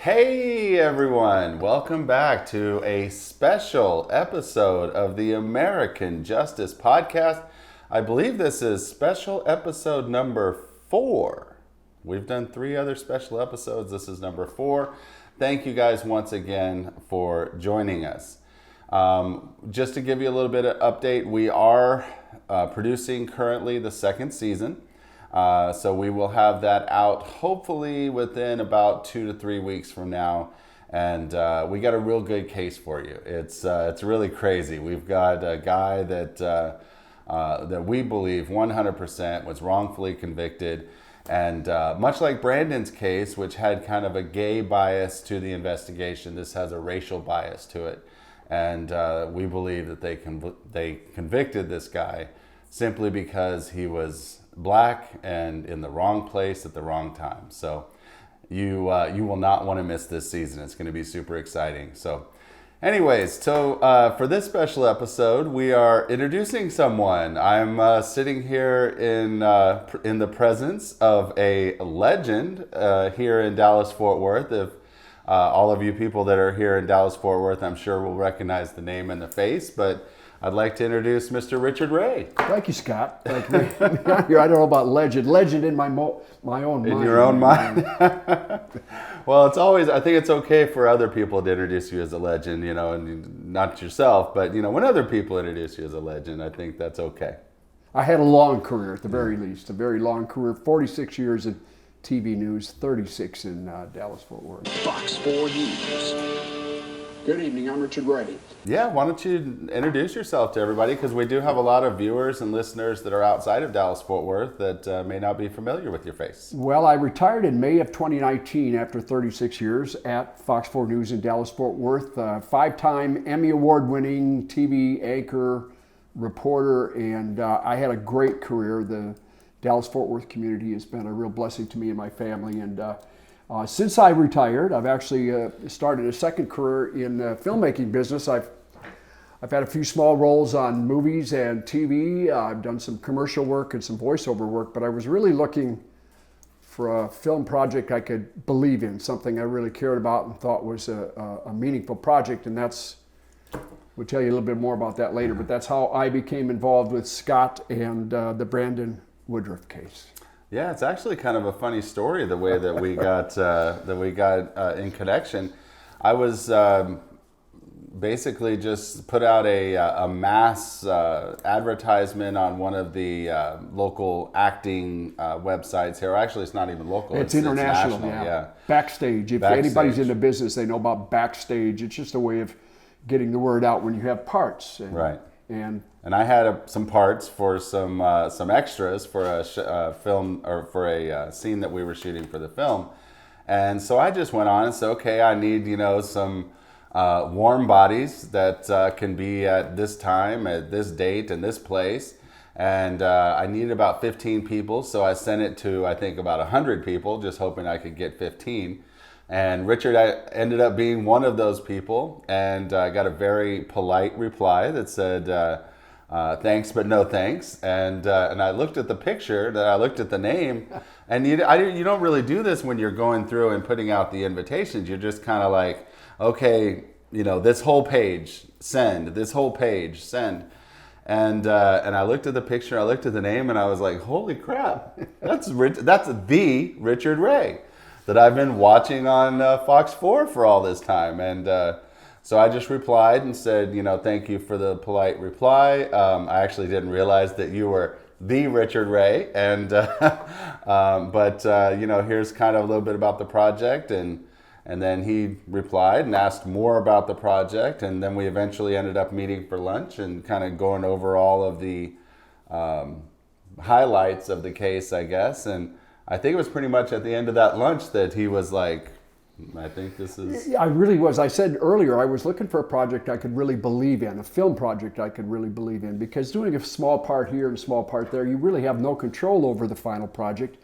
Hey everyone, welcome back to a special episode of the American Justice Podcast. I believe this is special episode number 4. We've done 3 other special episodes. This is number 4. Thank you guys once again for joining us. Just to give you a little bit of update, we are producing currently the 2nd season. So we will have that out hopefully within about 2 to 3 weeks from now. And we got a real good case for you. It's really crazy. We've got a guy that we believe 100% was wrongfully convicted. And much like Brandon's case, which had kind of a gay bias to the investigation, this has a racial bias to it. And we believe that they convicted this guy simply because he was black and in the wrong place at the wrong time. So you will not want to miss this season. It's going to be super exciting. So anyways, for this special episode, we are introducing someone. I'm sitting here in the presence of a legend here in Dallas-Fort Worth. If all of you people that are here in Dallas-Fort Worth, I'm sure will recognize the name and the face, but I'd like to introduce Mr. Richard Ray. Thank you, Scott. Thank you. I don't know about legend. Legend in my own mind. In your own mind? Well, I think it's okay for other people to introduce you as a legend, and not yourself, but, when other people introduce you as a legend, I think that's okay. I had a long career, at the very least, a very long career, 46 years in TV news, 36 in Dallas-Fort Worth. Fox 4 News. Good evening, I'm Richard Ray. Yeah, why don't you introduce yourself to everybody, because we do have a lot of viewers and listeners that are outside of Dallas-Fort Worth that may not be familiar with your face. Well, I retired in May of 2019 after 36 years at Fox 4 News in Dallas-Fort Worth. 5-time Emmy Award-winning TV anchor, reporter, and I had a great career. The Dallas-Fort Worth community has been a real blessing to me and my family, and since I retired, I've actually started a second career in the filmmaking business. I've had a few small roles on movies and TV. I've done some commercial work and some voiceover work, but I was really looking for a film project I could believe in, something I really cared about and thought was a meaningful project, and we'll tell you a little bit more about that later, but that's how I became involved with Scott and the Brandon Woodruff case. Yeah, it's actually kind of a funny story the way that we got in connection. I was basically just put out a mass advertisement on one of the local acting websites here. Actually, it's not even local. It's international. Yeah. Backstage. If anybody's in the business, they know about Backstage. It's just a way of getting the word out when you have parts. Right. And I had some parts for some extras for a film, or for a scene that we were shooting for the film, and so I just went on and said, okay, I need some warm bodies that can be at this time, at this date, and this place, and I needed about 15 people, so I sent it to I think about 100 people, just hoping I could get 15. And Richard ended up being one of those people, and I got a very polite reply that said, thanks, but no thanks. And I looked at the picture, I looked at the name, and you don't really do this when you're going through and putting out the invitations. You're just kind of like, okay, this whole page, send, this whole page, send. And I looked at the picture, I looked at the name, and I was like, holy crap, that's the Richard Ray that I've been watching on Fox 4 for all this time. And so I just replied and said, thank you for the polite reply. I actually didn't realize that you were the Richard Ray. And but here's kind of a little bit about the project. And then he replied and asked more about the project. And then we eventually ended up meeting for lunch and kind of going over all of the highlights of the case, I guess. And I think it was pretty much at the end of that lunch that he was like, I think this is... I really was. I said earlier, I was looking for a project I could really believe in, a film project I could really believe in, because doing a small part here and a small part there, you really have no control over the final project.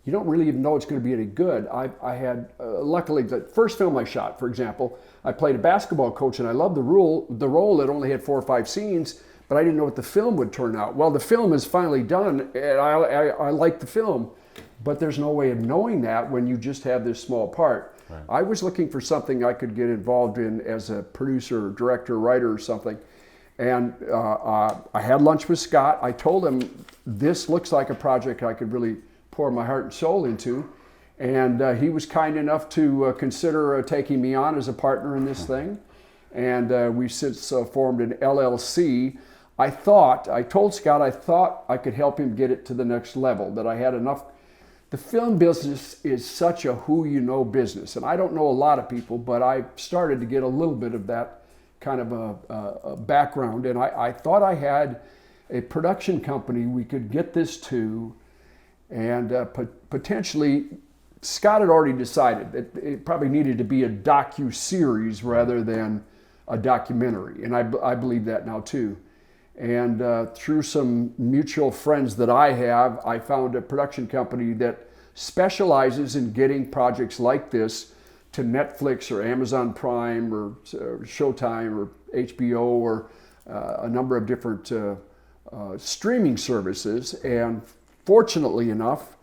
You don't really even know it's going to be any good. I had, luckily, the first film I shot, for example, I played a basketball coach, and I loved the role. It only had 4 or 5 scenes, but I didn't know what the film would turn out. Well, the film is finally done, and I like the film. but there's no way of knowing that when you just have this small part. Right. I was looking for something I could get involved in as a producer, director, writer, or something. And I had lunch with Scott. I told him this looks like a project I could really pour my heart and soul into. And he was kind enough to consider taking me on as a partner in this thing. And we've since formed an LLC. I told Scott I thought I could help him get it to the next level, that I had enough. The film business is such a who you know business. And I don't know a lot of people, but I started to get a little bit of that kind of a background. And I thought I had a production company we could get this to, and potentially, Scott had already decided that it probably needed to be a docu-series rather than a documentary. And I believe that now too. And through some mutual friends that I have, I found a production company that specializes in getting projects like this to Netflix or Amazon Prime or Showtime or HBO or a number of different streaming services. And fortunately enough,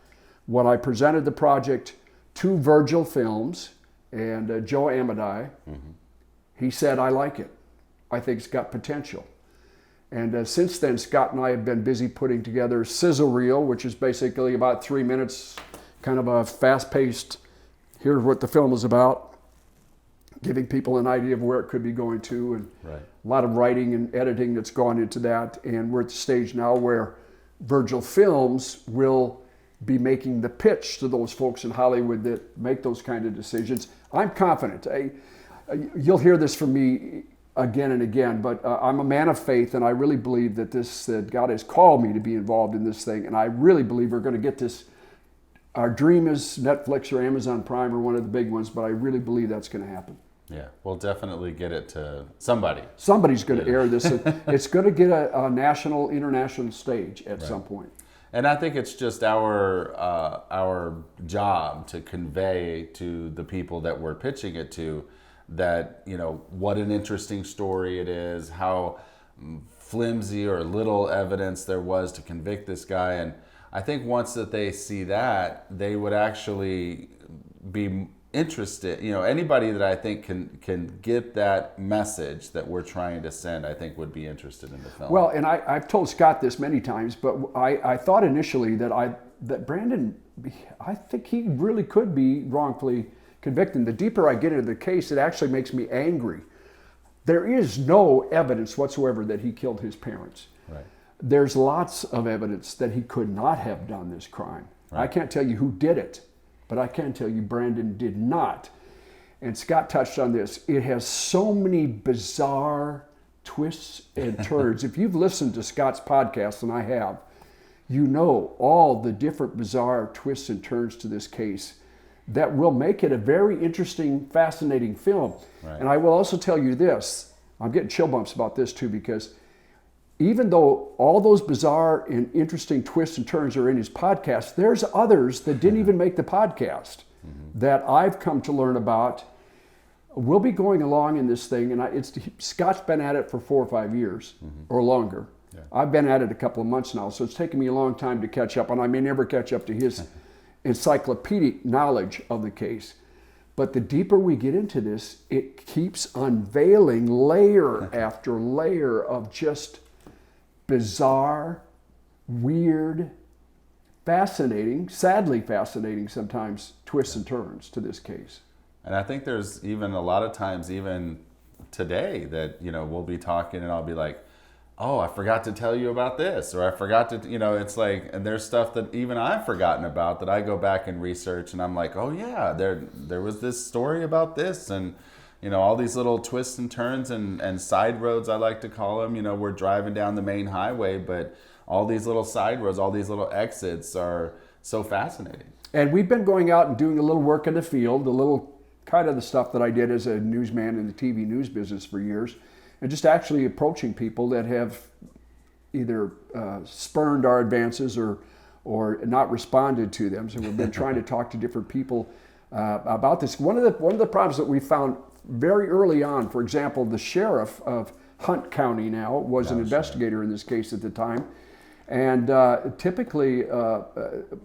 when I presented the project to Virgil Films and Joe Amadei, he said, I like it. I think it's got potential. And since then, Scott and I have been busy putting together Sizzle Reel, which is basically about 3 minutes, kind of a fast-paced, here's what the film is about, giving people an idea of where it could be going to, and Right. a lot of writing and editing that's gone into that. And we're at the stage now where Virgil Films will be making the pitch to those folks in Hollywood that make those kind of decisions. I'm confident. You'll hear this from me again and again, but I'm a man of faith, and I really believe that God has called me to be involved in this thing, and I really believe we're going to get this. Our dream is Netflix or Amazon Prime or one of the big ones, but I really believe that's going to happen. Yeah, we'll definitely get it to somebody. Somebody's going to air this. It's going to get a national, international stage at some point. And I think it's just our job to convey to the people that we're pitching it to that, you know, what an interesting story it is, how flimsy or little evidence there was to convict this guy. And I think once that they see that, they would actually be interested. You know, anybody that I think can get that message that we're trying to send, I think would be interested in the film. Well, and I've told Scott this many times, but I thought initially that Brandon, I think he really could be wrongfully convicted. The deeper I get into the case, it actually makes me angry. There is no evidence whatsoever that he killed his parents. Right. There's lots of evidence that he could not have done this crime. Right. I can't tell you who did it, but I can tell you Brandon did not. And Scott touched on this. It has so many bizarre twists and turns. If you've listened to Scott's podcast, and I have, you know all the different bizarre twists and turns to this case that will make it a very interesting, fascinating film. Right. And I will also tell you this, I'm getting chill bumps about this too, because even though all those bizarre and interesting twists and turns are in his podcast, there's others that didn't even make the podcast that I've come to learn about. We'll be going along in this thing, and Scott's been at it for 4 or 5 years or longer. Yeah. I've been at it a couple of months now, so it's taken me a long time to catch up, and I may never catch up to his encyclopedic knowledge of the case. But the deeper we get into this, it keeps unveiling layer after layer of just bizarre, weird, fascinating, sadly fascinating sometimes, twists and turns to this case. And I think there's even a lot of times, even today, that, you know, we'll be talking and I'll be like, oh, I forgot to tell you about this, or I forgot to, you know, it's like, and there's stuff that even I've forgotten about that I go back and research, and I'm like, oh yeah, there was this story about this, and, you know, all these little twists and turns and side roads, I like to call them. You know, we're driving down the main highway, but all these little side roads, all these little exits are so fascinating. And we've been going out and doing a little work in the field, a little kind of the stuff that I did as a newsman in the TV news business for years, and just actually approaching people that have either spurned our advances or not responded to them. So we've been trying to talk to different people about this. One of the problems that we found very early on, for example, the sheriff of Hunt County now was an investigator in this case at the time, And typically,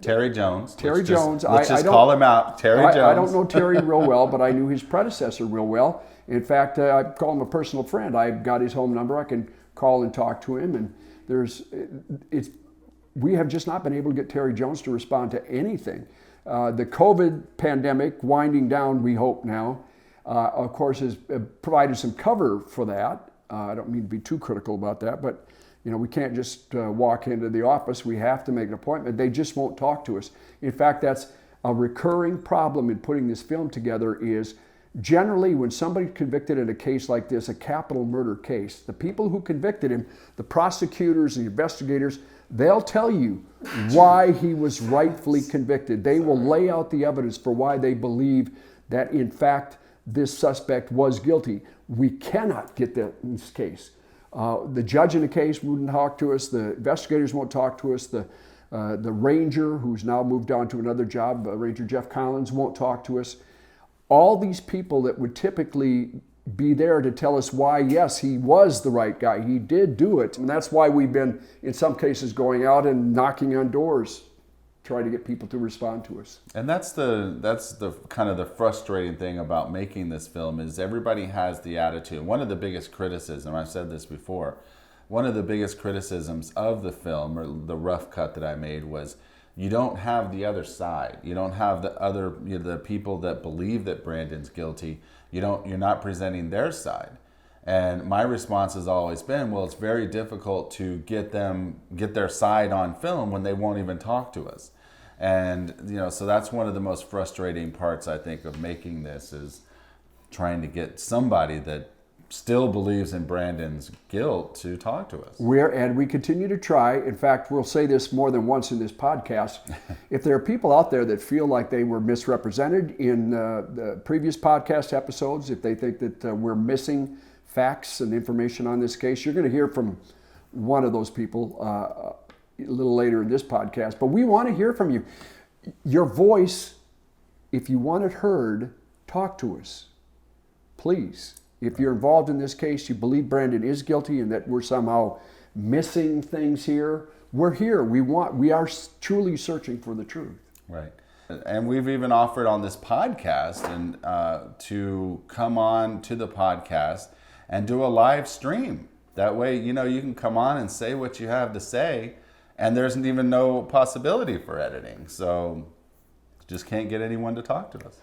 Terry Jones. Let's just call him out. Terry Jones. I don't know Terry real well, but I knew his predecessor real well. In fact, I call him a personal friend. I've got his home number. I can call and talk to him. And we have just not been able to get Terry Jones to respond to anything. The COVID pandemic winding down, we hope now, of course, has provided some cover for that. I don't mean to be too critical about that, but we can't just walk into the office. We have to make an appointment. They just won't talk to us. In fact, that's a recurring problem in putting this film together is generally when somebody's convicted in a case like this, a capital murder case, the people who convicted him, the prosecutors, the investigators, they'll tell you why he was rightfully convicted. They will lay out the evidence for why they believe that, in fact, this suspect was guilty. We cannot get that in this case. The judge in the case wouldn't talk to us. The investigators won't talk to us. The ranger, who's now moved on to another job, Ranger Jeff Collins, won't talk to us. All these people that would typically be there to tell us why, yes, he was the right guy. He did do it. And that's why we've been, in some cases, going out and knocking on doors, trying to get people to respond to us. And that's the kind of the frustrating thing about making this film is everybody has the attitude. One of the biggest criticisms, I've said this before, one of the biggest criticisms of the film, or the rough cut that I made, was you don't have the other side. You don't have the people that believe that Brandon's guilty. You're not presenting their side. And my response has always been, well, it's very difficult to get their side on film when they won't even talk to us. And so that's one of the most frustrating parts, I think, of making this, is trying to get somebody that still believes in Brandon's guilt to talk to us. And we continue to try. In fact, we'll say this more than once in this podcast. If there are people out there that feel like they were misrepresented in the previous podcast episodes, if they think that we're missing facts and information on this case, you're going to hear from one of those people a little later in this podcast. But we want to hear from you. Your voice, if you want it heard, talk to us. Please. If you're involved in this case, you believe Brandon is guilty and that we're somehow missing things here, we're here. We are truly searching for the truth. Right. And we've even offered on this podcast and to come on to the podcast and do a live stream. That way, you can come on and say what you have to say, and there's even no possibility for editing. So just can't get anyone to talk to us.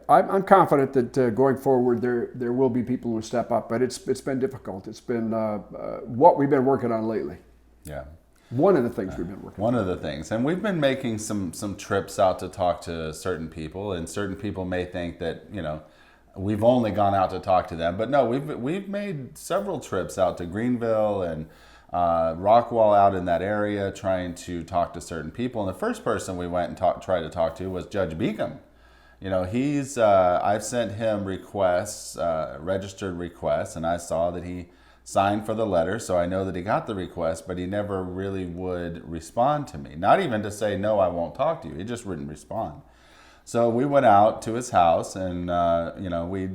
I'm confident that going forward there will be people who step up, but it's been difficult. It's been what we've been working on lately. Yeah. One of the things we've been working on. One of the things. And we've been making some trips out to talk to certain people, and certain people may think that, we've only gone out to talk to them. But no, we've made several trips out to Greenville and Rockwall, out in that area, trying to talk to certain people. And the first person we went and tried to talk to was Judge Beacom. I've sent him requests, registered requests, and I saw that he signed for the letter, so I know that he got the request, but he never really would respond to me. Not even to say, no, I won't talk to you. He just wouldn't respond. So we went out to his house and, we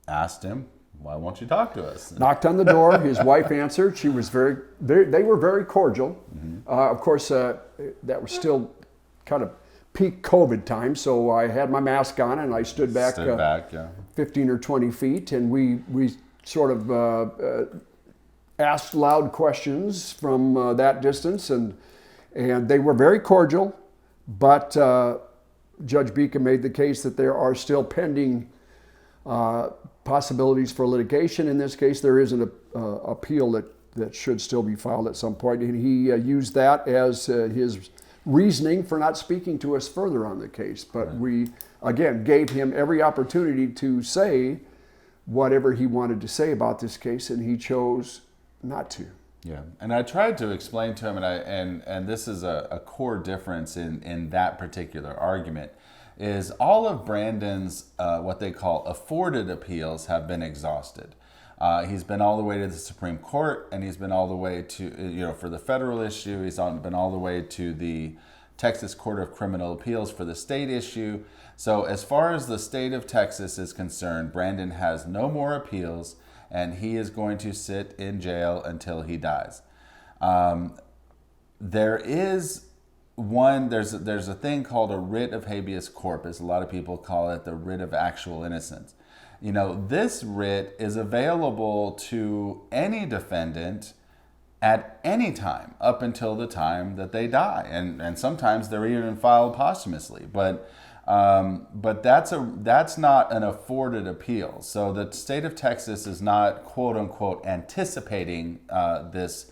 asked him, why won't you talk to us? Knocked on the door. His wife answered. She was they were very cordial. Mm-hmm. Of course, that was still kind of peak COVID time, so I had my mask on and I stood back 15 or 20 feet, and we sort of asked loud questions from that distance, and they were very cordial, but Judge Beacom made the case that there are still pending possibilities for litigation. In this case, there is an appeal that should still be filed at some point, and he used that as his reasoning for not speaking to us further on the case. But we, again, gave him every opportunity to say whatever he wanted to say about this case, and he chose not to. Yeah, and I tried to explain to him, and this is a core difference in that particular argument, is all of Brandon's what they call afforded appeals have been exhausted. He's been all the way to the Supreme Court, and he's been all the way to, for the federal issue. He's been all the way to the Texas Court of Criminal Appeals for the state issue. So as far as the state of Texas is concerned, Brandon has no more appeals, and he is going to sit in jail until he dies. there is there's a thing called a writ of habeas corpus. A lot of people call it the writ of actual innocence. This writ is available to any defendant at any time up until the time that they die, and sometimes they're even filed posthumously. But that's not an afforded appeal. So the state of Texas is not, quote unquote, anticipating this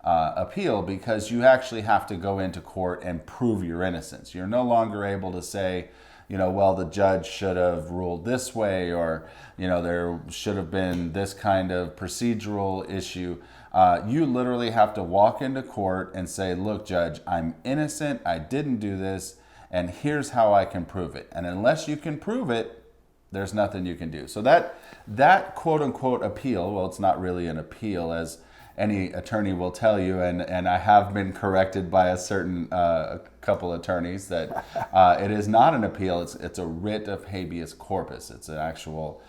appeal, because you actually have to go into court and prove your innocence. You're no longer able to say, well, the judge should have ruled this way, or there should have been this kind of procedural issue. You literally have to walk into court and say, look, judge, I'm innocent, I didn't do this, and here's how I can prove it. And unless you can prove it, there's nothing you can do. So that quote unquote appeal, well, it's not really an appeal, as any attorney will tell you, and I have been corrected by a certain couple attorneys that it is not an appeal. It's a writ of habeas corpus. It's an actual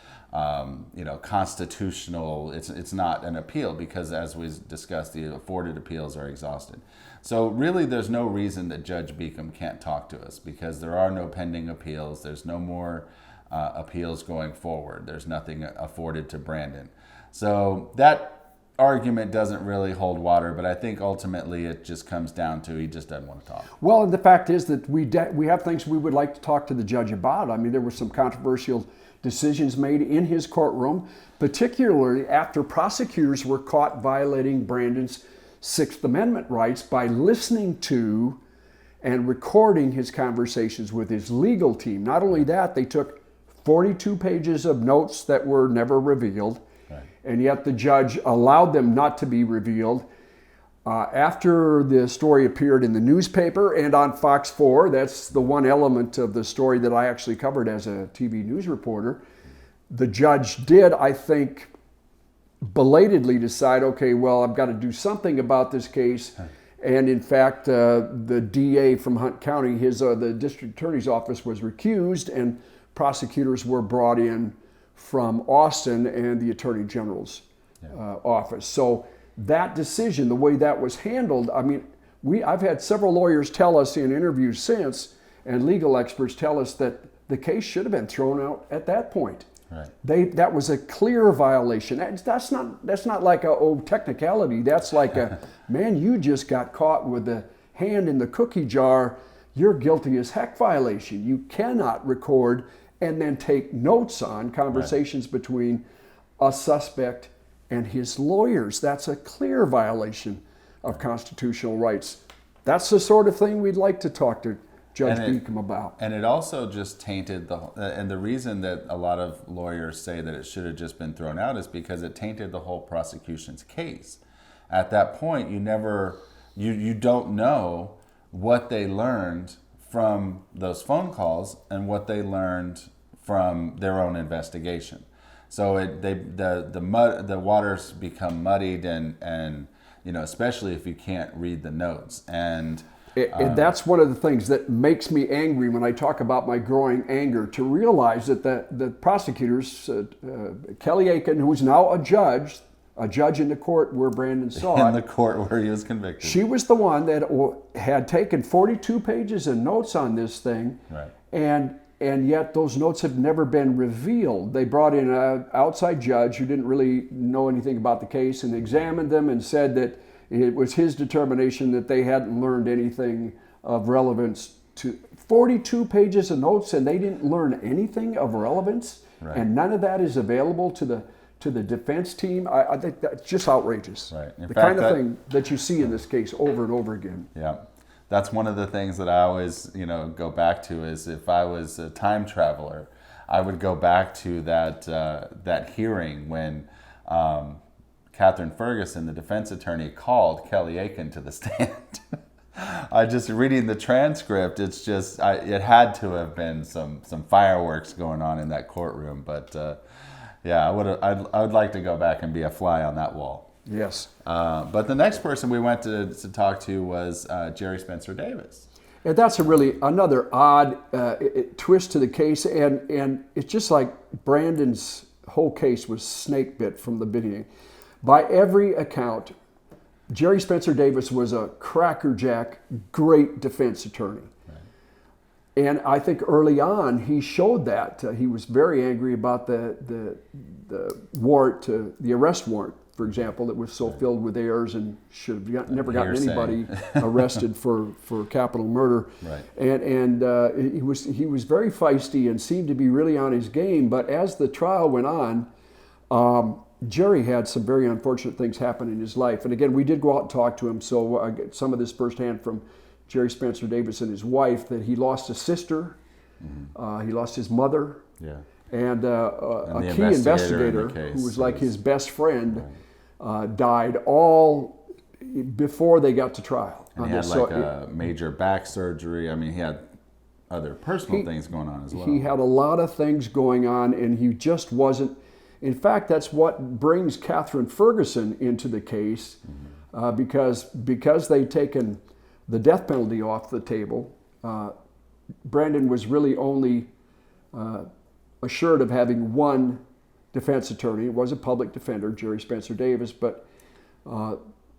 constitutional. It's not an appeal, because, as we discussed, the afforded appeals are exhausted. So really, there's no reason that Judge Beacom can't talk to us, because there are no pending appeals. There's no more appeals going forward. There's nothing afforded to Brandon. So that argument doesn't really hold water, but I think ultimately it just comes down to he just doesn't want to talk. Well, and the fact is that we have things we would like to talk to the judge about. I mean, there were some controversial decisions made in his courtroom, particularly after prosecutors were caught violating Brandon's Sixth Amendment rights by listening to and recording his conversations with his legal team. Not only that, they took 42 pages of notes that were never revealed, and yet the judge allowed them not to be revealed. After the story appeared in the newspaper and on Fox 4, that's the one element of the story that I actually covered as a TV news reporter, the judge did, I think, belatedly decide, okay, well, I've got to do something about this case. And in fact, the DA from Hunt County, the district attorney's office, was recused, and prosecutors were brought in from Austin and the Attorney General's office. So that decision, the way that was handled, I mean, I've had several lawyers tell us in interviews since, and legal experts tell us, that the case should have been thrown out at that point. Right. That was a clear violation. That's not like a technicality. That's like man, you just got caught with the hand in the cookie jar. You're guilty as heck violation. You cannot record and then take notes on conversations between a suspect and his lawyers. That's a clear violation of constitutional rights. That's the sort of thing we'd like to talk to Judge Beacom about. And it also just tainted and the reason that a lot of lawyers say that it should have just been thrown out is because it tainted the whole prosecution's case. At that point, you don't know what they learned from those phone calls and what they learned from their own investigation. So the waters become muddied, and especially if you can't read the notes. And that's one of the things that makes me angry when I talk about my growing anger, to realize that the prosecutors, Kelly Aiken, who's now a judge in the court where Brandon saw it. In the court where he was convicted. She was the one that had taken 42 pages of notes on this thing. Right. And yet those notes have never been revealed. They brought in an outside judge who didn't really know anything about the case and examined them and said that it was his determination that they hadn't learned anything of relevance to 42 pages of notes, and they didn't learn anything of relevance. Right. And none of that is available to the defense team. I think that's just outrageous. Right. The kind of thing that you see in this case over and over again. Yeah. That's one of the things that I always, go back to, is if I was a time traveler, I would go back to that hearing when Catherine Ferguson, the defense attorney, called Kelly Aiken to the stand. I just reading the transcript. It's just it had to have been some fireworks going on in that courtroom. But I would like to go back and be a fly on that wall. Yes. But the next person we went to talk to was Jerry Spencer Davis. Yeah, that's another odd twist to the case, and it's just like Brandon's whole case was snake bit from the beginning. By every account, Jerry Spencer Davis was a crackerjack, great defense attorney. And I think early on he showed that. He was very angry about the warrant, the arrest warrant, for example, that was so filled with errors and should have never gotten anybody arrested for capital murder. Right. And he was very feisty and seemed to be really on his game. But as the trial went on, Jerry had some very unfortunate things happen in his life. And again, we did go out and talk to him, so I get some of this firsthand from Jerry Spencer Davis and his wife, that he lost a sister, he lost his mother, and a key investigator who was like his best friend died all before they got to trial. And he had a major back surgery. I mean, he had other personal things going on as well. He had a lot of things going on, and he just wasn't. In fact, that's what brings Catherine Ferguson into the case, because they'd taken the death penalty off the table. Brandon was really only assured of having one defense attorney. It was a public defender, Jerry Spencer Davis, but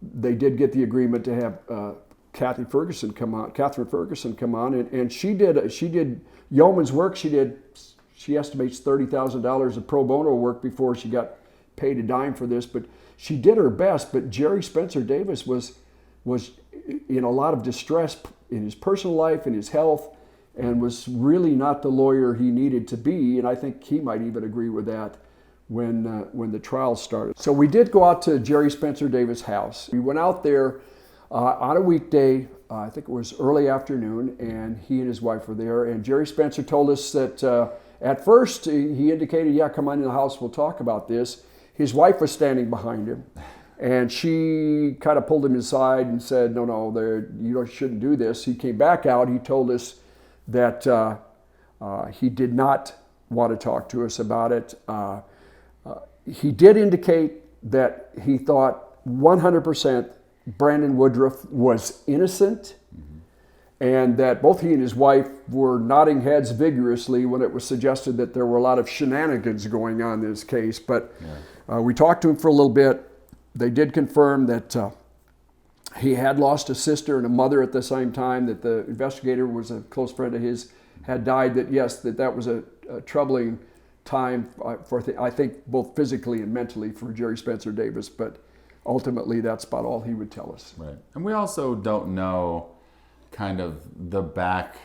they did get the agreement to have Catherine Ferguson come on, and she did yeoman's work. She estimates $30,000 of pro bono work before she got paid a dime for this, but she did her best. But Jerry Spencer Davis was in a lot of distress in his personal life, in his health, and was really not the lawyer he needed to be. And I think he might even agree with that when the trial started. So we did go out to Jerry Spencer Davis' house. We went out there on a weekday, I think it was early afternoon, and he and his wife were there. And Jerry Spencer told us that at first he indicated, yeah, come on in the house, we'll talk about this. His wife was standing behind him. And she kind of pulled him aside and said, no, you shouldn't do this. He came back out. He told us that he did not want to talk to us about it. He did indicate that he thought 100% Brandon Woodruff was innocent, and that both he and his wife were nodding heads vigorously when it was suggested that there were a lot of shenanigans going on in this case. But we talked to him for a little bit. They did confirm that he had lost a sister and a mother at the same time, that the investigator was a close friend of his, had died, that yes, that was a troubling time I think both physically and mentally for Jerry Spencer Davis, but ultimately that's about all he would tell us. Right. And we also don't know kind of the back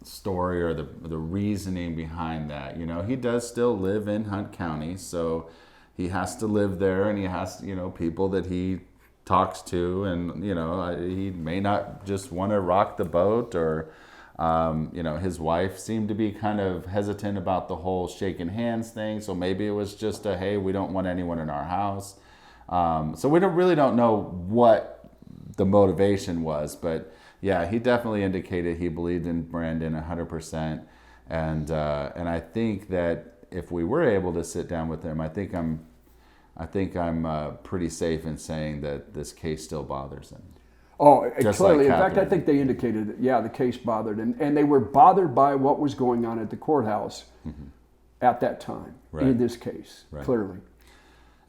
story or the reasoning behind that. You know, he does still live in Hunt County, so he has to live there, and he has, people that he talks to, and, he may not just want to rock the boat, or, his wife seemed to be kind of hesitant about the whole shaking hands thing. So maybe it was just hey, we don't want anyone in our house. So we really don't know what the motivation was, but yeah, he definitely indicated he believed in Brandon 100%. And I think that if we were able to sit down with him, I think I'm pretty safe in saying that this case still bothers him. Oh, Just clearly. like In fact, I think they indicated that, yeah, the case bothered him. And they were bothered by what was going on at the courthouse at that time, in this case, clearly.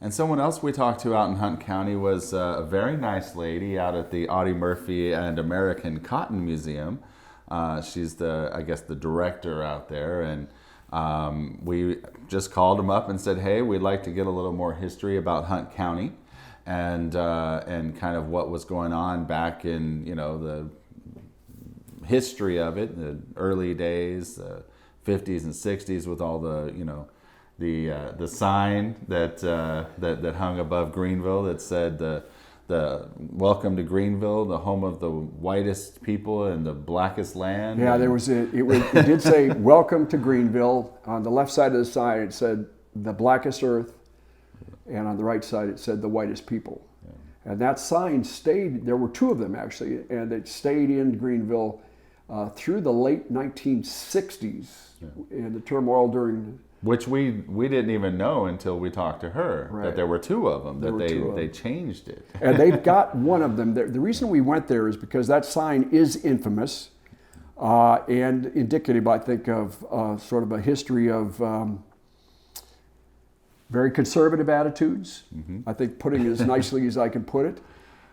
And someone else we talked to out in Hunt County was a very nice lady out at the Audie Murphy and American Cotton Museum. She's the director out there, and we just called him up and said, hey, we'd like to get a little more history about Hunt County and kind of what was going on back in, the history of it, the early days, the 50s and 60s, with all the, the sign that hung above Greenville that said the welcome to Greenville, the home of the whitest people and the blackest land. Yeah, it did say welcome to Greenville. On the left side of the sign it said the blackest earth, and on the right side it said the whitest people. Yeah. And that sign stayed, there were two of them actually, and it stayed in Greenville through the late 1960s, in the turmoil during... Which we didn't even know until we talked to her, that there were two of them, that they changed it. And they've got one of them. The reason we went there is because that sign is infamous and indicative, I think, of sort of a history of very conservative attitudes. I think, putting it as nicely as I can put it.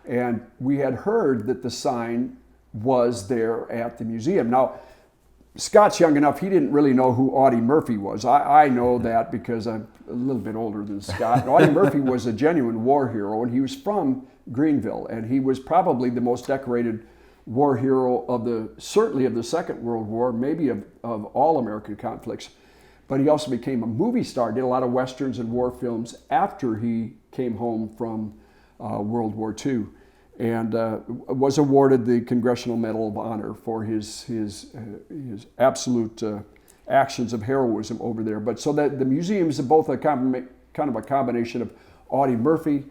And we had heard that the sign was there at the museum. Now, Scott's young enough, he didn't really know who Audie Murphy was. I know that because I'm a little bit older than Scott. Audie Murphy was a genuine war hero, and he was from Greenville, and he was probably the most decorated war hero certainly of the Second World War, maybe of all American conflicts. But he also became a movie star, did a lot of westerns and war films after he came home from World War II, and was awarded the Congressional Medal of Honor for his absolute actions of heroism over there. But so that the museum is both kind of a combination of Audie Murphy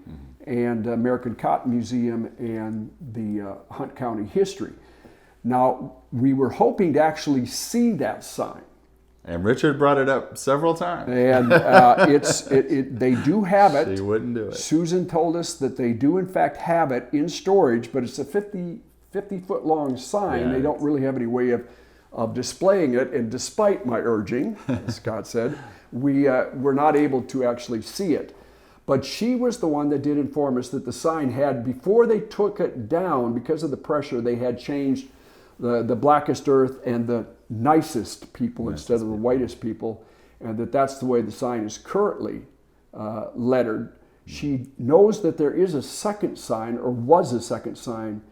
and American Cotton Museum and the Hunt County history. Now, we were hoping to actually see that sign. And Richard brought it up several times. And they do have it. She wouldn't do it. Susan told us that they do in fact have it in storage, but it's a 50-foot long sign. Yeah. They don't really have any way of displaying it. And despite my urging, as Scott said, we were not able to actually see it. But she was the one that did inform us that the sign had, before they took it down, because of the pressure, they had changed the blackest earth and the nicest people instead of the whitest people, and that's the way the sign is currently lettered. She knows that there is a second sign, or was a second sign,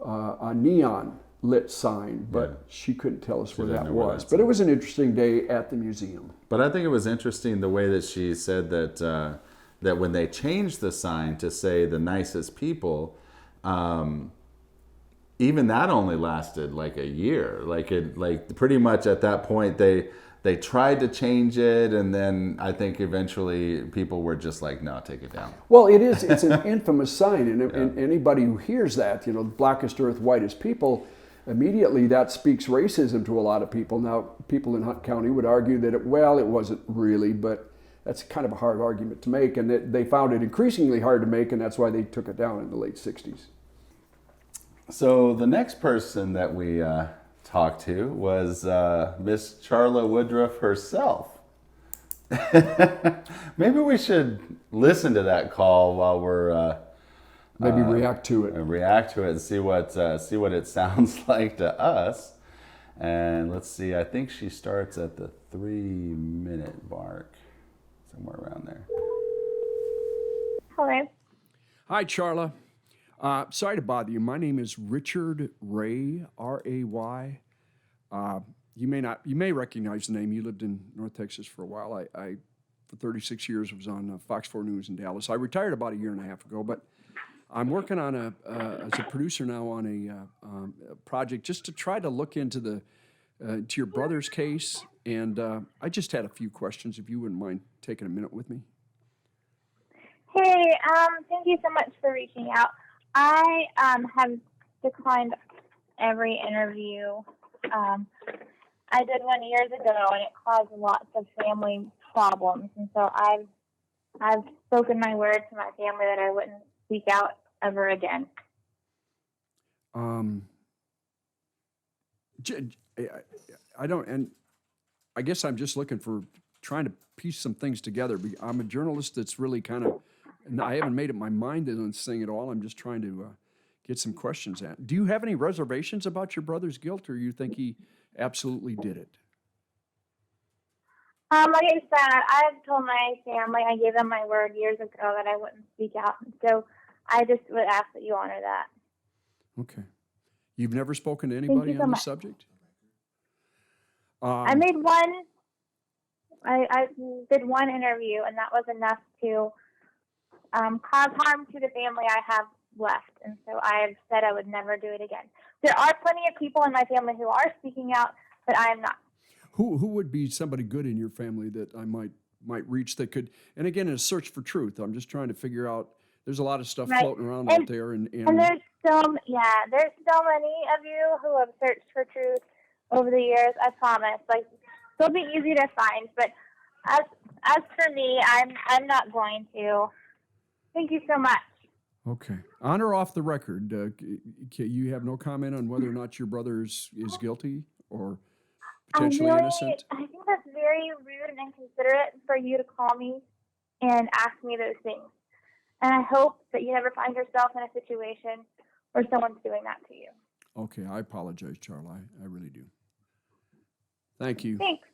a neon lit sign, but she couldn't tell us where that was. But it was an interesting day at the museum. But I think it was interesting the way that she said that that when they changed the sign to say the nicest people, even that only lasted like a year. Like pretty much at that point they tried to change it, and then I think eventually people were just like, no, take it down. Well, it's an infamous sign, and anybody who hears that, blackest earth, whitest people, immediately that speaks racism to a lot of people. Now, people in Hunt County would argue that it wasn't really, but that's kind of a hard argument to make, and they found it increasingly hard to make, and that's why they took it down in the late 60s. So the next person that we talked to was Miss Charla Woodruff herself. Maybe we should listen to that call while we're maybe react to it and see what it sounds like to us. And let's see. I think she starts at the 3-minute mark, somewhere around there. Hello. Hi, Charla. Sorry to bother you. My name is Richard Ray, R-A-Y. You may recognize the name. You lived in North Texas for a while. I for 36 years, was on Fox 4 News in Dallas. I retired about a year and a half ago, but I'm working on as a producer now on a project just to try to look into to your brother's case. And I just had a few questions, if you wouldn't mind taking a minute with me. Hey, thank you so much for reaching out. I have declined every interview. I did one years ago, and it caused lots of family problems. And so I've spoken my word to my family that I wouldn't speak out ever again. I don't, and I guess I'm just trying to piece some things together. I'm a journalist that's really kind of, I haven't made up my mind on this thing at all. I'm just trying to get some questions at. Do you have any reservations about your brother's guilt, or you think he absolutely did it? Like I said, I've told my family, I gave them my word years ago that I wouldn't speak out. So I just would ask that you honor that. Okay. You've never spoken to anybody on this subject? I made one. I did one interview, and that was enough to cause harm to the family I have left. And so I have said I would never do it again. There are plenty of people in my family who are speaking out, but I am not. Who would be somebody good in your family that I might reach that could? And again, in a search for truth, I'm just trying to figure out. There's a lot of stuff floating around out there, and there's there's so many of you who have searched for truth over the years. I promise. Like, they'll be easy to find, but as for me, I'm not going to. Thank you so much. Okay. On or off the record, you have no comment on whether or not your brother is guilty or potentially innocent? I think that's very rude and inconsiderate for you to call me and ask me those things. And I hope that you never find yourself in a situation where someone's doing that to you. Okay, I apologize, Charla. I really do. Thank you. Thanks.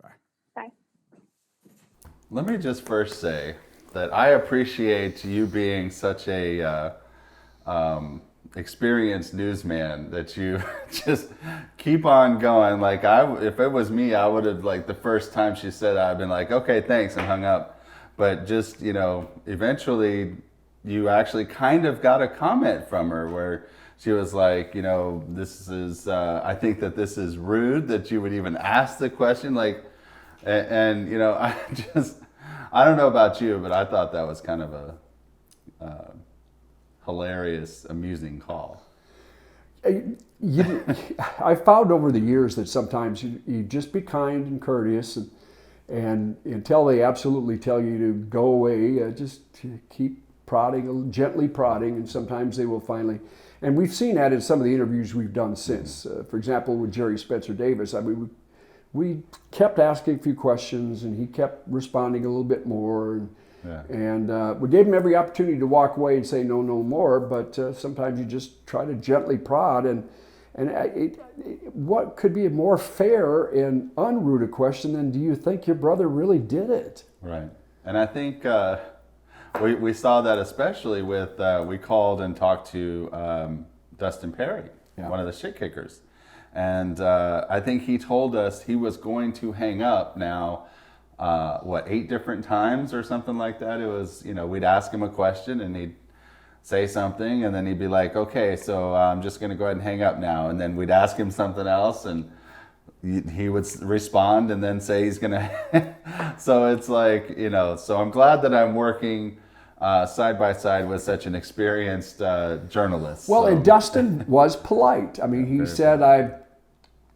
Bye. Bye. Let me just first say that I appreciate you being such a experienced newsman that you just keep on going. Like if it was me, I would have, like, the first time she said that, I'd been like, okay, thanks, and hung up. But just, eventually you actually kind of got a comment from her where she was like, this is, I think that this is rude that you would even ask the question. Like, and I don't know about you, but I thought that was kind of a hilarious, amusing call. I found over the years that sometimes you just be kind and courteous, and until they absolutely tell you to go away, just keep prodding, gently prodding, and sometimes they will finally. And we've seen that in some of the interviews we've done since. For example, with Jerry Spencer Davis, I mean, we kept asking a few questions, and he kept responding a little bit more. And we gave him every opportunity to walk away and say no more, but sometimes you just try to gently prod. And what could be a more fair and unrude a question than, do you think your brother really did it? Right. And I think we saw that especially with, we called and talked to Dustin Perry, one of the shit kickers. And I think he told us he was going to hang up now, 8 different times or something like that. It was, we'd ask him a question and he'd say something, and then he'd be like, okay, so I'm just going to go ahead and hang up now. And then we'd ask him something else, and he would respond and then say he's going to. So it's like, so I'm glad that I'm working side by side with such an experienced journalist. Well, so. And Dustin was polite. I mean, he said, I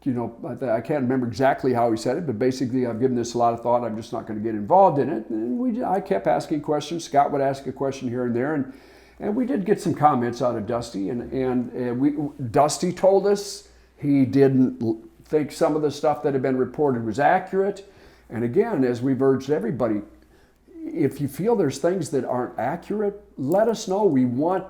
can't remember exactly how he said it, but basically, I've given this a lot of thought. I'm just not going to get involved in it. And I kept asking questions. Scott would ask a question here and there, and we did get some comments out of Dusty. And Dusty told us he didn't think some of the stuff that had been reported was accurate. And again, as we've urged everybody, if you feel there's things that aren't accurate, let us know. We want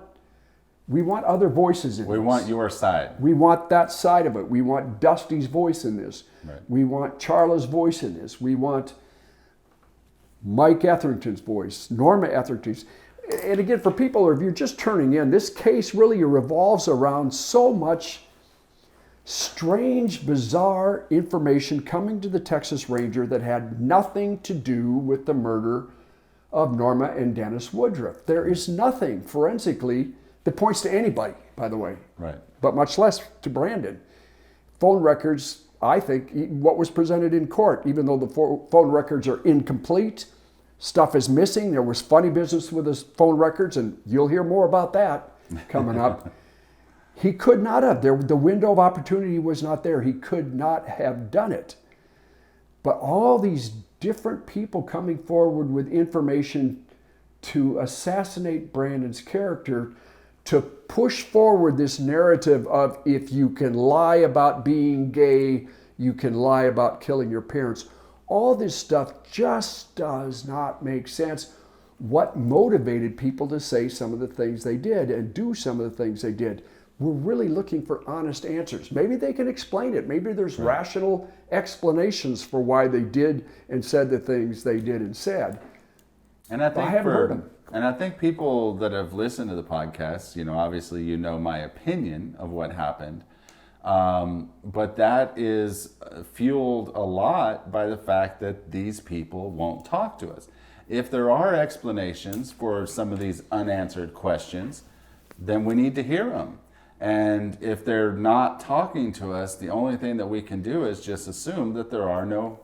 other voices in this. We want your side. We want that side of it. We want Dusty's voice in this. Right. We want Charla's voice in this. We want Mike Etherington's voice, Norma Etherington's. And again, for people, or if you're just turning in, this case really revolves around so much strange, bizarre information coming to the Texas Ranger that had nothing to do with the murder of Norma and Dennis Woodruff. There is nothing forensically that points to anybody, by the way, Right. but much less to Brandon. Phone records, I think, what was presented in court, even though the phone records are incomplete, stuff is missing. There was funny business with his phone records, and you'll hear more about that coming up. He could not have. The window of opportunity was not there. He could not have done it. But all these different people coming forward with information to assassinate Brandon's character, to push forward this narrative of, if you can lie about being gay, you can lie about killing your parents. All this stuff just does not make sense. What motivated people to say some of the things they did and do some of the things they did? We're really looking for honest answers. Maybe they can explain it. Maybe there's rational explanations for why they did and said the things they did and said. And I think I haven't heard them. And I think people that have listened to the podcast, obviously my opinion of what happened. But that is fueled a lot by the fact that these people won't talk to us. If there are explanations for some of these unanswered questions, then we need to hear them. And if they're not talking to us, the only thing that we can do is just assume that there are no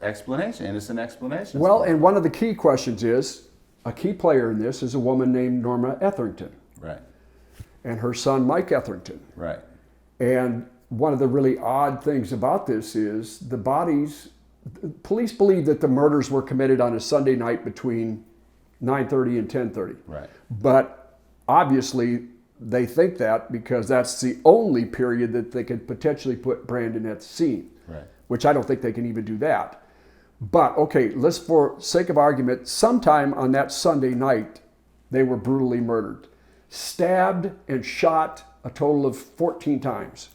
innocent explanations. Well, and one of the key questions is, a key player in this is a woman named Norma Etherington. Right. And her son, Mike Etherington. Right. And one of the really odd things about this is the bodies, police believe that the murders were committed on a Sunday night between 9:30 and 10:30. Right. But obviously they think that because that's the only period that they could potentially put Brandon at the scene. Right. Which I don't think they can even do that. But okay, let's, for sake of argument, sometime on that Sunday night, they were brutally murdered. Stabbed and shot a total of 14 times,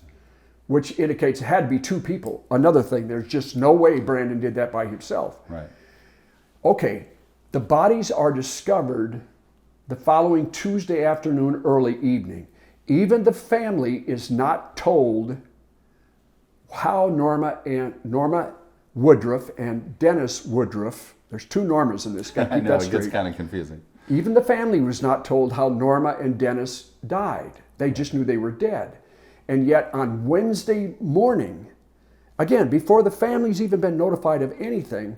which indicates it had to be two people. Another thing, there's just no way Brandon did that by himself. Right. Okay, the bodies are discovered the following Tuesday afternoon, early evening. Even the family is not told how Norma Woodruff and Dennis Woodruff, there's two Normas in this guy. I know, it gets kind of confusing. Even the family was not told how Norma and Dennis died. They just knew they were dead. And yet on Wednesday morning, again, before the family's even been notified of anything,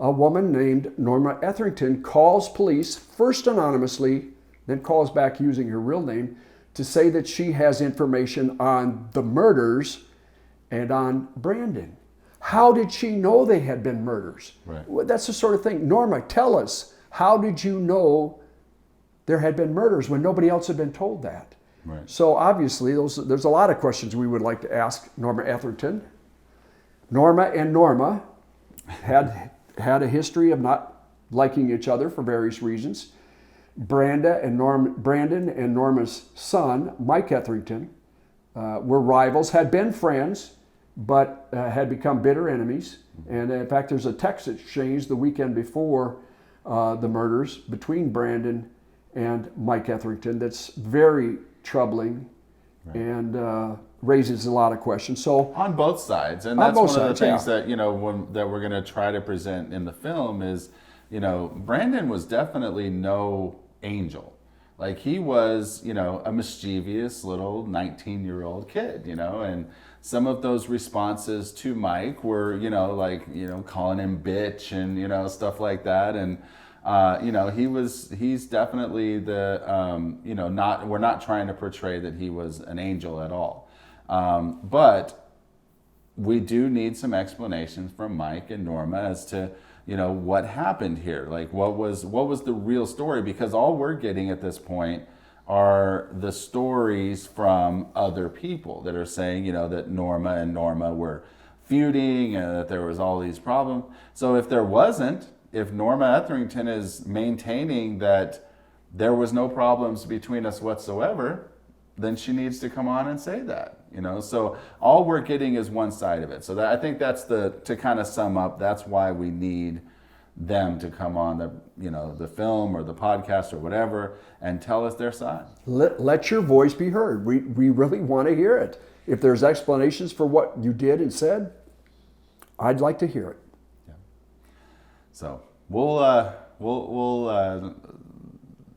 a woman named Norma Etherington calls police, first anonymously, then calls back using her real name, to say that she has information on the murders and on Brandon. How did she know they had been murders? Right. Well, that's the sort of thing. Norma, tell us, how did you know there had been murders when nobody else had been told that? Right. So obviously, there's a lot of questions we would like to ask Norma Etherington. Norma and Norma had a history of not liking each other for various reasons. Brandon and Norma's son, Mike Etherington, were rivals, had been friends, but had become bitter enemies. And in fact, there's a text exchange the weekend before the murders between Brandon and Mike Etherington that's very troubling, right, and raises a lot of questions. So on both sides, and that's one of the things that that we're going to try to present in the film is, Brandon was definitely no angel. Like, he was, a mischievous little 19-year-old kid, and some of those responses to Mike were, calling him bitch and, stuff like that. And, he's definitely we're not trying to portray that he was an angel at all. But we do need some explanations from Mike and Norma as to, what happened here. Like, what was the real story? Because all we're getting at this point are the stories from other people that are saying, that Norma and Norma were feuding and that there was all these problems. So if if Norma Etherington is maintaining that there was no problems between us whatsoever, then she needs to come on and say that, So all we're getting is one side of it. So I think that's to kind of sum up, that's why we need them to come on the film or the podcast or whatever and tell us their side. Let your voice be heard. We really want to hear it. If there's explanations for what you did and said, I'd like to hear it. Yeah. So we'll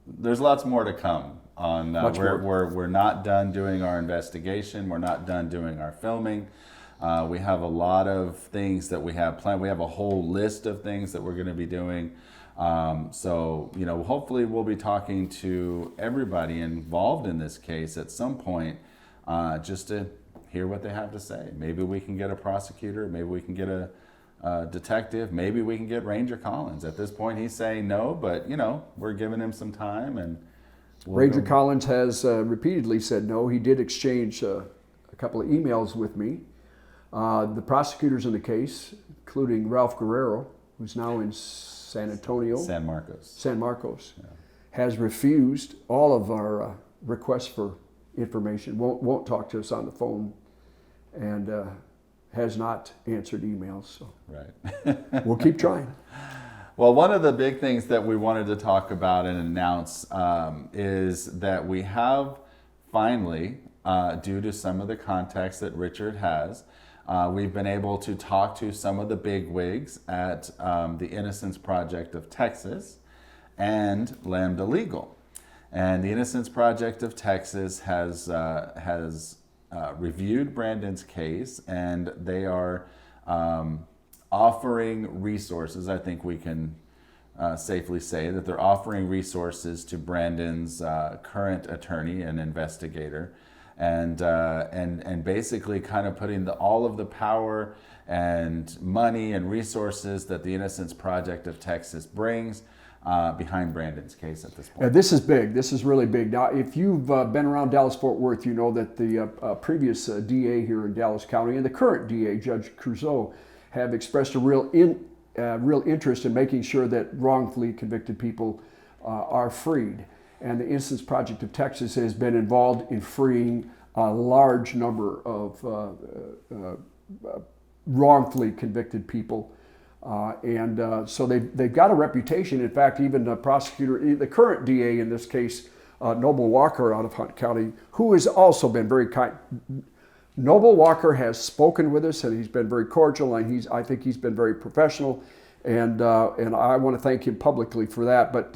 there's lots more to come. We're not done doing our investigation. We're not done doing our filming. We have a lot of things that we have planned. We have a whole list of things that we're going to be doing. So hopefully we'll be talking to everybody involved in this case at some point, just to hear what they have to say. Maybe we can get a prosecutor. Maybe we can get a detective. Maybe we can get Ranger Collins. At this point, he's saying no, but we're giving him some time and. Ranger Collins has repeatedly said no. He did exchange a couple of emails with me. The prosecutors in the case, including Ralph Guerrero, who's now in San Marcos, yeah, has refused all of our requests for information, won't talk to us on the phone, and has not answered emails. So right. We'll keep trying. Well, one of the big things that we wanted to talk about and announce is that we have finally, due to some of the contacts that Richard has, we've been able to talk to some of the bigwigs at the Innocence Project of Texas and Lambda Legal. And the Innocence Project of Texas has reviewed Brandon's case, and they are offering resources. I think we can safely say that they're offering resources to Brandon's current attorney and investigator, and basically kind of putting all of the power and money and resources that the Innocence Project of Texas brings behind Brandon's case at this point. Yeah, this is big. This is really big. Now, if you've been around Dallas-Fort Worth, you know that the previous DA here in Dallas County and the current DA, Judge Crusoe, have expressed a real interest in making sure that wrongfully convicted people are freed. And the Innocence Project of Texas has been involved in freeing a large number of wrongfully convicted people. So they've got a reputation. In fact, even the prosecutor, the current DA in this case, Noble Walker out of Hunt County, who has also been very kind. Noble Walker has spoken with us, and he's been very cordial, and I think he's been very professional, and I want to thank him publicly for that. But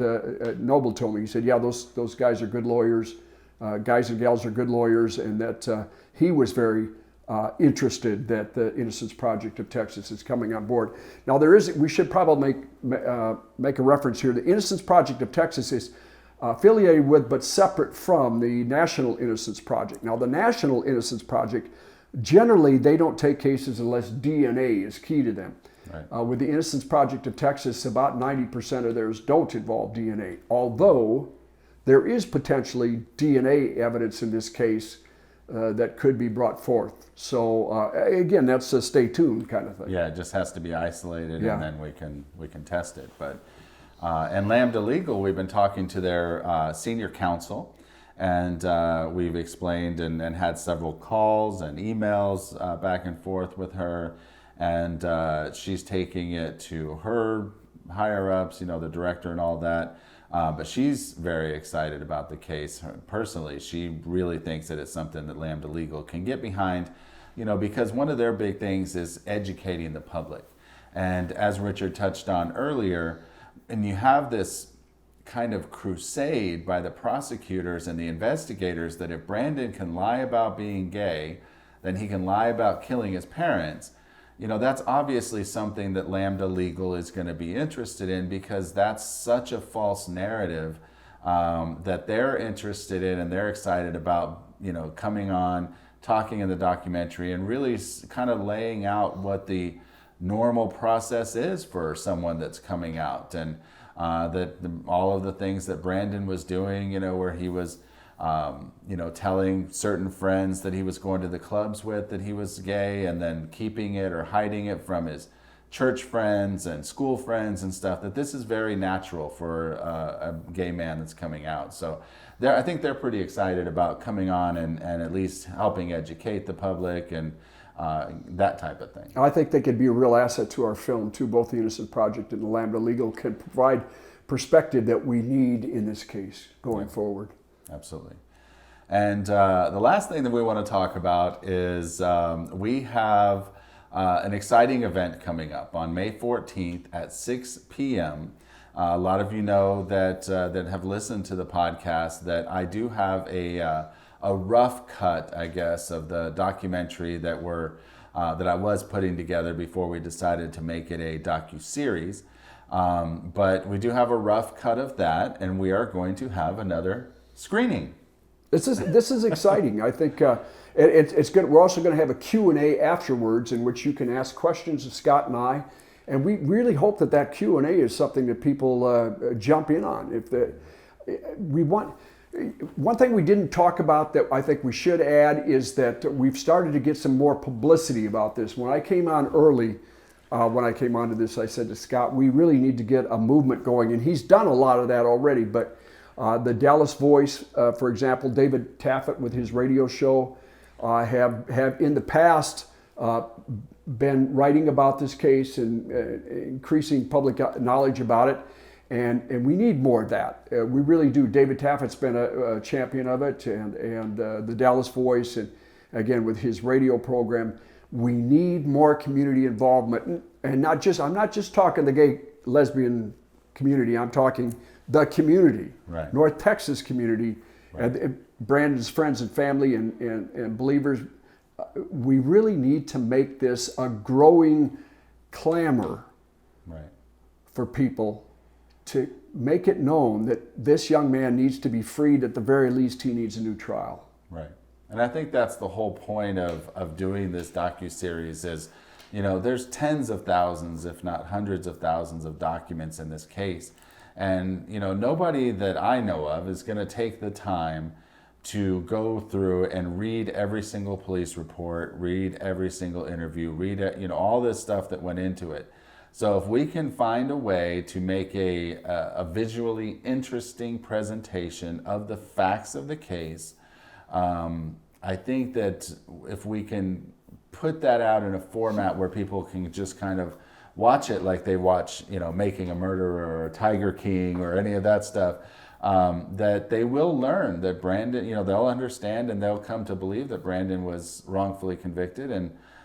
Noble told me, he said, yeah, those guys are good lawyers, guys and gals are good lawyers, and that he was very interested that the Innocence Project of Texas is coming on board. Now we should probably make a reference here. The Innocence Project of Texas is affiliated with but separate from the National Innocence Project. Now the National Innocence Project, generally they don't take cases unless DNA is key to them. Right. With the Innocence Project of Texas, about 90% of theirs don't involve DNA, although there is potentially DNA evidence in this case that could be brought forth. So again, that's a stay tuned kind of thing. Yeah, it just has to be isolated, and then we can test it. But and Lambda Legal, we've been talking to their senior counsel, and we've explained and had several calls and emails back and forth with her, and she's taking it to her higher ups, the director and all that. But she's very excited about the case. Personally, she really thinks that it's something that Lambda Legal can get behind, because one of their big things is educating the public. And as Richard touched on earlier, and you have this kind of crusade by the prosecutors and the investigators that if Brandon can lie about being gay, then he can lie about killing his parents. That's obviously something that Lambda Legal is going to be interested in, because that's such a false narrative that they're interested in, and they're excited about, coming on, talking in the documentary, and really kind of laying out what the normal process is for someone that's coming out, and all of the things that Brandon was doing, where he was telling certain friends that he was going to the clubs with that he was gay, and then keeping it or hiding it from his church friends and school friends and stuff, that this is very natural for a gay man that's coming out. So I think they're pretty excited about coming on and at least helping educate the public and that type of thing. I think they could be a real asset to our film too. Both the Innocence Project and the Lambda Legal can provide perspective that we need in this case going forward. Absolutely. And the last thing that we want to talk about is we have an exciting event coming up on May 14th at 6 p.m. A lot of you know that have listened to the podcast that I do have a rough cut, I guess, of the documentary that I was putting together before we decided to make it a docu-series. But we do have a rough cut of that, and we are going to have another screening. This is exciting. I think it's good. We're also going to have a Q&A afterwards in which you can ask questions of Scott and I, and we really hope that Q&A is something that people jump in on. One thing we didn't talk about that I think we should add is that we've started to get some more publicity about this. When I came on early, when I came onto this, I said to Scott, we really need to get a movement going, and he's done a lot of that already, but the Dallas Voice, for example, David Taffet with his radio show, have in the past been writing about this case and increasing public knowledge about it, and we need more of that. We really do. David Taffet's been a champion of it, and the Dallas Voice, and again with his radio program, we need more community involvement, and I'm not just talking the gay lesbian community. I'm talking the community, right. North Texas community, right. And Brandon's friends and family and believers. We really need to make this a growing clamor, right. for people to make it known that this young man needs to be freed. At the very least, he needs a new trial. Right. And I think that's the whole point of doing this docu-series is, there's tens of thousands, if not hundreds of thousands of documents in this case. And, nobody that I know of is going to take the time to go through and read every single police report, read every single interview, read, all this stuff that went into it. So if we can find a way to make a visually interesting presentation of the facts of the case, I think that if we can put that out in a format where people can just kind of watch it like they watch, Making a Murderer or Tiger King or any of that stuff, that they will learn that Brandon, they'll understand and they'll come to believe that Brandon was wrongfully convicted,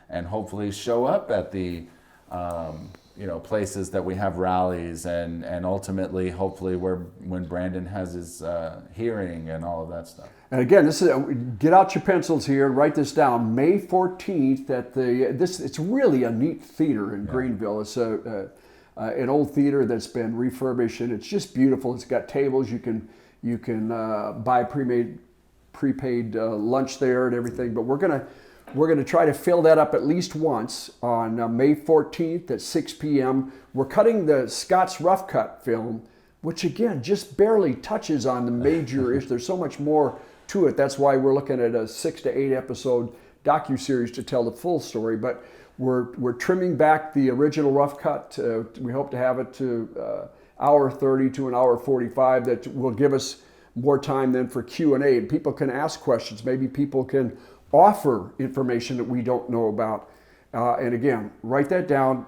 and hopefully show up at the places that we have rallies, and ultimately hopefully when Brandon has his hearing and all of that stuff. And again, this is get out your pencils here and write this down. May 14th at it's really a neat theater in Greenville. It's an old theater that's been refurbished, and it's just beautiful. It's got tables. You can buy prepaid lunch there and everything. But we're gonna try to fill that up at least once on May 14th at 6 p.m. We're cutting the Scott's Rough Cut film, which again just barely touches on the major issue. There's so much more to it. That's why we're looking at a 6 to 8 episode docu-series to tell the full story. But we're trimming back the original Rough Cut. We hope to have it to hour 30 to an hour 45. That will give us more time then for Q&A, and people can ask questions. Maybe people can offer information that we don't know about. And again, write that down.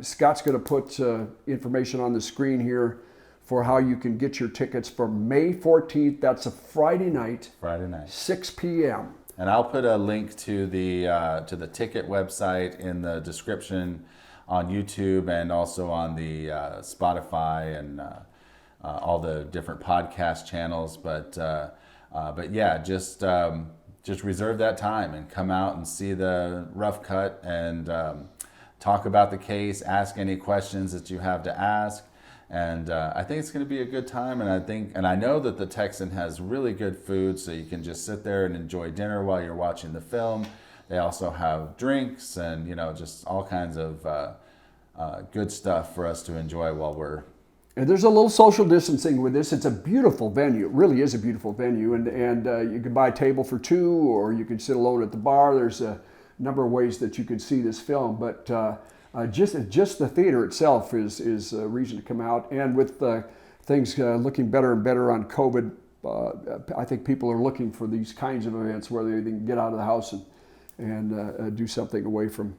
Scott's going to put information on the screen here for how you can get your tickets for May 14th. That's a Friday night. 6 p.m. And I'll put a link to the ticket website in the description on YouTube, and also on the Spotify and all the different podcast channels. But yeah, just reserve that time and come out and see the Rough Cut, and talk about the case, ask any questions that you have to ask. And I think it's going to be a good time. And I know that the Texan has really good food, so you can just sit there and enjoy dinner while you're watching the film. They also have drinks and, just all kinds of good stuff for us to enjoy while we're... And there's a little social distancing with this. It's a beautiful venue. It really is a beautiful venue. And you can buy a table for two, or you can sit alone at the bar. There's a number of ways that you can see this film. But just the theater itself is a reason to come out. And with things looking better and better on COVID, I think people are looking for these kinds of events where they can get out of the house and do something away from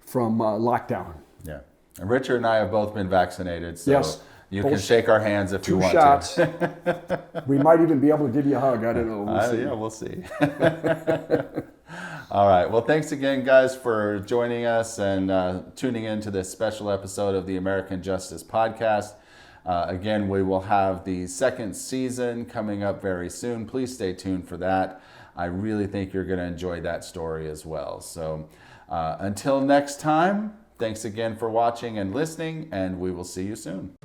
lockdown. Yeah. And Richard and I have both been vaccinated, so... Yes. You can shake our hands if you want 2 shots. to. We might even be able to give you a hug. I don't know. We'll see. Yeah, we'll see. All right. Well, thanks again, guys, for joining us and tuning in to this special episode of the American Justice Podcast. Again, we will have the second season coming up very soon. Please stay tuned for that. I really think you're going to enjoy that story as well. So until next time, thanks again for watching and listening, and we will see you soon.